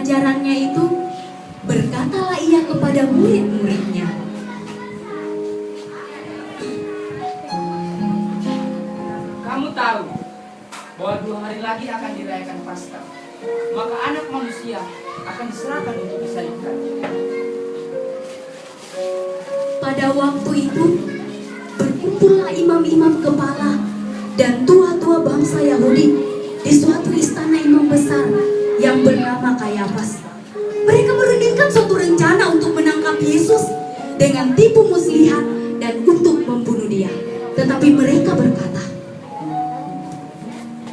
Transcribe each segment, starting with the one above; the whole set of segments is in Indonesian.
ajarannya itu, berkatalah ia kepada murid-muridnya, "Kamu tahu bahwa 2 hari lagi akan dirayakan Paskah. Maka Anak Manusia akan diserahkan untuk disalibkan." Pada waktu itu, berkumpullah imam-imam kepala dan tua-tua bangsa Yahudi di suatu istana imam besar yang bernama Kayafas. Mereka merundingkan suatu rencana untuk menangkap Yesus dengan tipu muslihat dan untuk membunuh dia. Tetapi mereka berkata,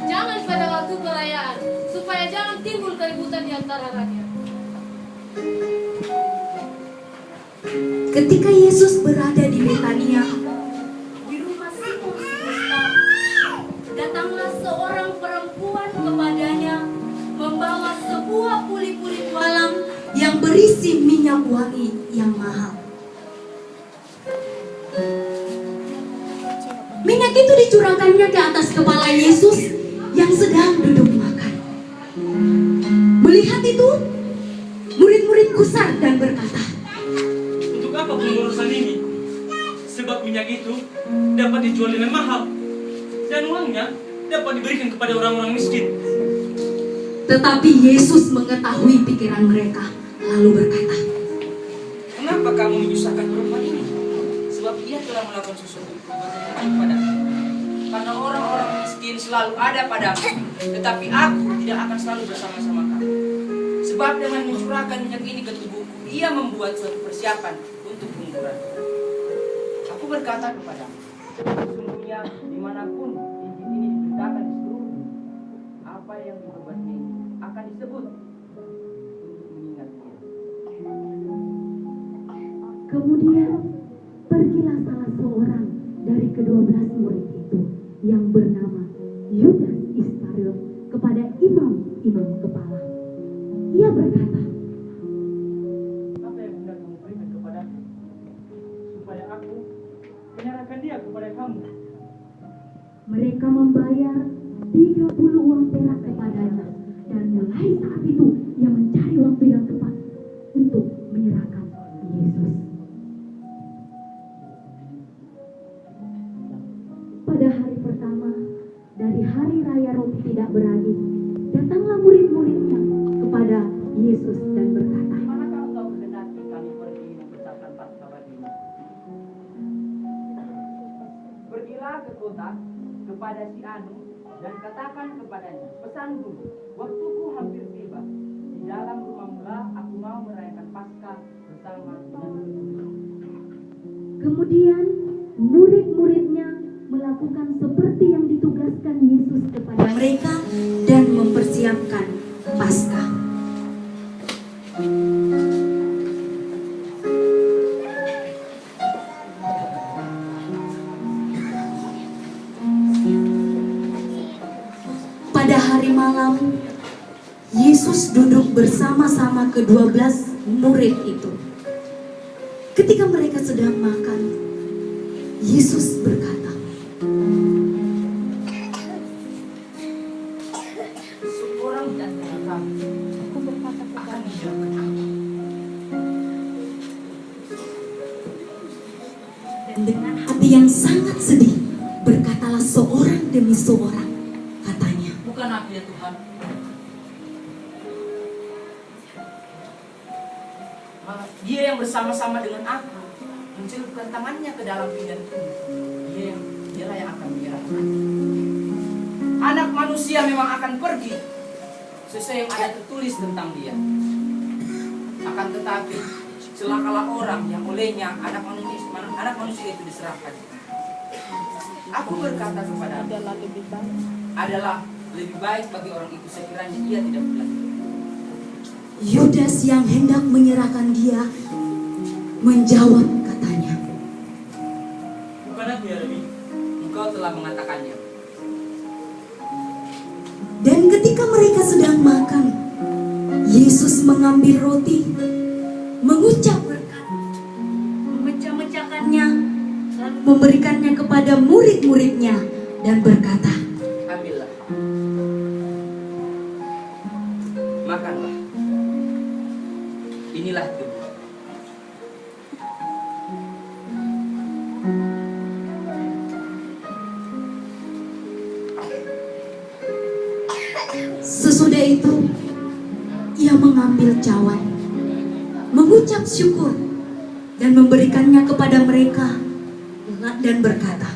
"Jangan pada waktu perayaan, supaya jangan timbul keributan di antara rakyat." ketika Yesus berada di Betania, di rumah Simon si Kusta, datanglah seorang perempuan kepadanya membawa sebuah puli-puli walang yang berisi minyak wangi yang mahal. Minyak itu dicurahkannya ke atas kepala Yesus yang sedang duduk makan. Melihat itu, murid-murid gusar dan berkata, "Untuk apa pengurusan ini? Sebab minyak itu dapat dijual dengan mahal, dan uangnya dapat diberikan kepada orang-orang miskin." Tetapi Yesus mengetahui pikiran mereka, lalu berkata, "Kenapa kamu menyusahkan perempuan ini? Sebab ia telah melakukan sesuatu kepadaku. Karena orang-orang miskin selalu ada padaku, tetapi aku tidak akan selalu bersama-sama kamu. Sebab dengan mencurahkan minyak ini ke tubuhku, ia membuat suatu persiapan untuk penguburan. Aku berkata kepadamu, sesungguhnya dimanapun Injil ini diberitakan di seluruh dunia, apa yang diperbuatnya ini akan disebut untuk mengingat dia." kemudian pergilah salah seorang dari ke-12 murid itu yang bernama Yudas Iskariot kepada imam-imam kepala. Ia berkata, Apa yang hendak kamu berikan kepadaku, supaya aku menyerahkan dia kepada kamu? mereka membayar 30 uang perak kepadanya, dan mulai saat itu ia mencari waktu yang tepat untuk menyerahkan Yesus. Pada hari pertama dari hari raya roti tidak beragi, datanglah murid-muridnya kepada Yesus dan berkata, Manakah engkau kehendaki kami pergi membesarkan Paskah bagimu? Pergilah ke kota kepada si Anu dan katakan kepadanya, pesan guru, waktuku hampir tiba. Di dalam rumahmulah aku mau merayakan Paskah bersama dengan murid-murid. kemudian murid-muridnya melakukan seperti yang ditugaskan Yesus kepada mereka dan mempersiapkan Paskah. Pada hari malam, Yesus duduk bersama-sama ke-12 murid itu. Ketika mereka sedang makan, Yesus berkata, Seorang di antara kamu akan menjauhkan aku. dan dengan hati yang sangat sedih, berkatalah seorang demi seorang, katanya, Bukan aku ya Tuhan. Maka dia yang bersama-sama dengan aku mencelupkan tangannya ke dalam pinggan tubuh. Dialah yang akan menyerahkan. Anak manusia memang akan pergi sesuai yang ada tertulis tentang dia. Akan tetapi celakalah orang yang olehnya anak manusia itu diserahkan. Aku berkata kepada adalah lebih baik bagi orang itu sekiranya ia tidak berlari. Yudas yang hendak menyerahkan dia menjawab katanya, Bukan aku ya Rabbi. Engkau telah mengatakannya. dan ketika mereka sedang makan, Yesus mengambil roti, mengucap berkat, memecah-mecahkannya, lalu memberikannya kepada murid-muridnya dan berkata, Ambillah. Makanlah. Inilah tubuh. Sesudah itu, ia mengambil cawan, mengucap syukur, dan memberikannya kepada mereka, dan berkata,